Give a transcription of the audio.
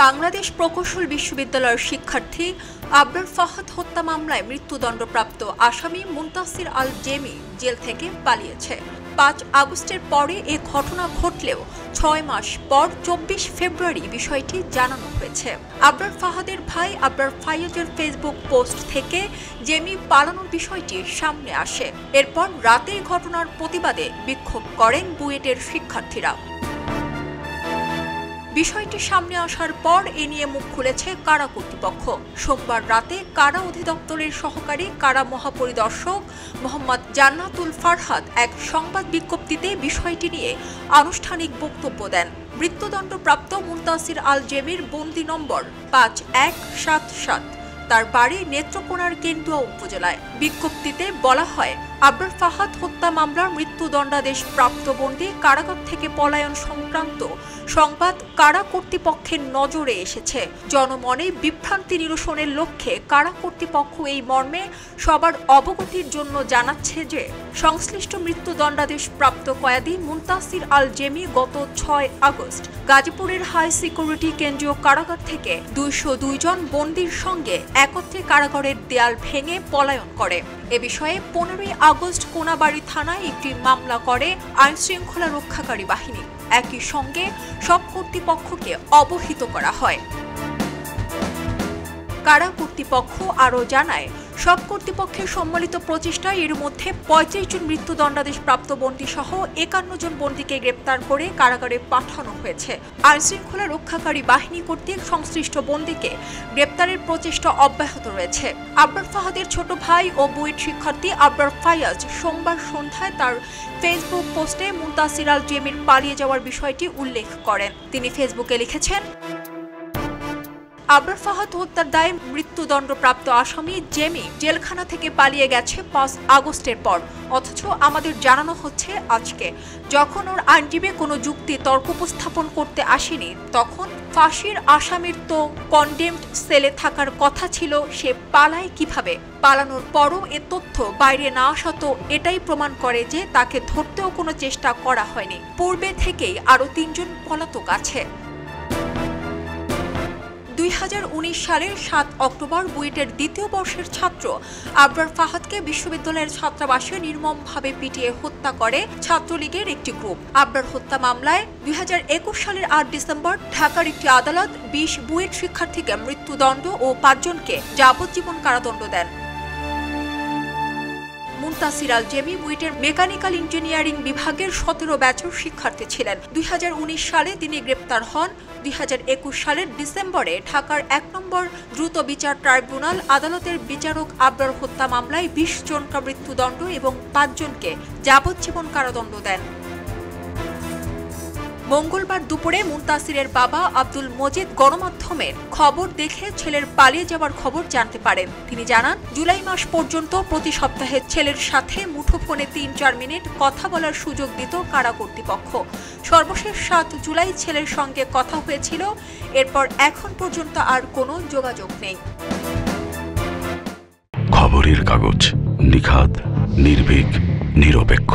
বাংলাদেশ প্রকৌশল বিশ্ববিদ্যালয়ের শিক্ষার্থী আবরার ফাহাদ হত্যা মামলায় মৃত্যুদণ্ডপ্রাপ্ত আসামি মুনতাসির আল জেমি জেল থেকে পালিয়েছে। ৫ আগস্টের পরে এ ঘটনা ঘটলেও ৬ মাস পর ২৪ ফেব্রুয়ারি বিষয়টি জানানো হয়েছে। আবরার ফাহাদের ভাই আবরার ফাইয়াজের ফেসবুক পোস্ট থেকে জেমি পালানোর বিষয়টি সামনে আসে। এরপর রাতেই ঘটনার প্রতিবাদে বিক্ষোভ করেন বুয়েটের শিক্ষার্থীরা। বিষয়টি সামনে আসার পর এ নিয়ে মুখ খুলেছে কারা কর্তৃপক্ষ। সোমবার রাতে কারা অধিদপ্তরের সহকারী কারা মহাপরিদর্শক মোহাম্মদ জান্নাতুল ফারহাদ এক সংবাদ বিজ্ঞপ্তিতে বিষয়টি নিয়ে আনুষ্ঠানিক বক্তব্য দেন। মৃত্যুদণ্ডপ্রাপ্ত মুনতাসির আল জেমির বন্দি নম্বর ৫১৭৭। তার বাড়ি নেত্রকোনার কেন্দুয়া উপজেলায়। বিজ্ঞপ্তিতে বলা হয়, আবরার ফাহাদ হত্যা মামলার মৃত্যুদণ্ডাদেশ প্রাপ্ত বন্দী কারাগার থেকে পলায়ন সংক্রান্ত সংবাদ কারা কর্তৃপক্ষের নজরে এসেছে। জনমনে বিভ্রান্তি নিরসনের লক্ষ্যে কারা কর্তৃপক্ষ এই মর্মে সবার অবগতির জন্য জানাচ্ছে যে সংশ্লিষ্ট মৃত্যুদণ্ডাদেশ প্রাপ্ত কয়েদি মুনতাসির আল জেমি গত ৬ আগস্ট গাজীপুরের হাই সিকিউরিটি কেন্দ্রীয় কারাগার থেকে ২০২ জন বন্দীর সঙ্গে একত্রে কারাগারের দেয়াল ভেঙে পলায়ন করে। এ বিষয়ে ১৫ই আগস্ট কোনাবাড়ী থানায় একটি মামলা করে আইনশৃঙ্খলা রক্ষাকারী বাহিনী। একই সঙ্গে সব কর্তৃপক্ষকে অবহিত করা হয়। কারা কর্তৃপক্ষ আরও জানায়, সব কর্তৃপক্ষের সম্মিলিত প্রচেষ্টায় এর মধ্যে ৩৫ জন মৃত্যুদণ্ডাদেশ প্রাপ্ত বন্দী সহ ৫১ জন বন্দীকে গ্রেপ্তার করে কারাগারে পাঠানো হয়েছে। আইনশৃঙ্খলা রক্ষাকারী বাহিনী কর্তৃক সংশ্লিষ্ট বন্দীকে গ্রেপ্তারের প্রচেষ্টা অব্যাহত রয়েছে। আবরার ফাহাদের ছোট ভাই ও বুয়েট শিক্ষার্থী আবরার ফায়াজ সোমবার সন্ধ্যায় তার ফেসবুক পোস্টে মুনতাসির আল জেমির পালিয়ে যাওয়ার বিষয়টি উল্লেখ করেন। তিনি ফেসবুকে লিখেছেন, আবরার ফাহাদ হত্যার দায়ে মৃত্যুদণ্ডপ্রাপ্ত আসামি জেমি জেলখানা থেকে পালিয়ে গেছে ৫ আগস্টের পর, অথচ আমাদের জানানো হচ্ছে আজকে। যখন ওর আইনজীবী কোনো যুক্তি তর্ক উপস্থাপন করতে আসেনি, তখন ফাঁসির আসামির তো কনডেমড সেলে থাকার কথা ছিল, সে পালায় কিভাবে? পালানোর পরও এ তথ্য বাইরে না আসা তো এটাই প্রমাণ করে যে তাকে ধরতেও কোনো চেষ্টা করা হয়নি। পূর্বে থেকেই আরও ৩ জন পলাতক আছে। ২০১৯ সালের ৭ অক্টোবর বুয়েটের দ্বিতীয় বর্ষের ছাত্র আবরার ফাহাদকে বিশ্ববিদ্যালয়ের ছাত্রাবাসে নির্মমভাবে পিটিয়ে হত্যা করে ছাত্রলীগের একটি গ্রুপ। আবরার হত্যা মামলায় ২০২১ সালের ৮ ডিসেম্বর ঢাকার একটি আদালত ২০ বুয়েট শিক্ষার্থীকে মৃত্যুদণ্ড ও ৫ জনকে যাবজ্জীবন কারাদণ্ড দেন। মুনতাসির আল জেমি বুয়েটের মেকানিক্যাল ইঞ্জিনিয়ারিং বিভাগের ১৭ ব্যাচের শিক্ষার্থী ছিলেন। ২০১৯ সালে তিনি গ্রেপ্তার হন। ২০২১ সালের ডিসেম্বরে ঢাকার ১ নম্বর দ্রুত বিচার ট্রাইব্যুনাল আদালতের বিচারক আবরার হত্যা মামলায় ২০ জনকে মৃত্যুদণ্ড এবং ৫ জনকে যাবজ্জীবন কারাদণ্ড দেন। মঙ্গলবার দুপুরে মুনতাসিরের বাবা আব্দুল মজিদ গণমাধ্যমের খবর দেখে ছেলের পালিয়ে যাওয়ার খবর জানতে পারেন। তিনি জানান, জুলাই মাস পর্যন্ত প্রতি সপ্তাহে ছেলের সাথে মুঠোফোনে ৩-৪ মিনিট কথা বলার সুযোগ দিত কারা কর্তৃপক্ষ। সর্বশেষ ৭ জুলাই ছেলের সঙ্গে কথা হয়েছিল। এরপর এখন পর্যন্ত আর কোনো যোগাযোগ নেই। খবরের কাগজ, নিখাত, নির্ভীক, নিরপেক্ষ।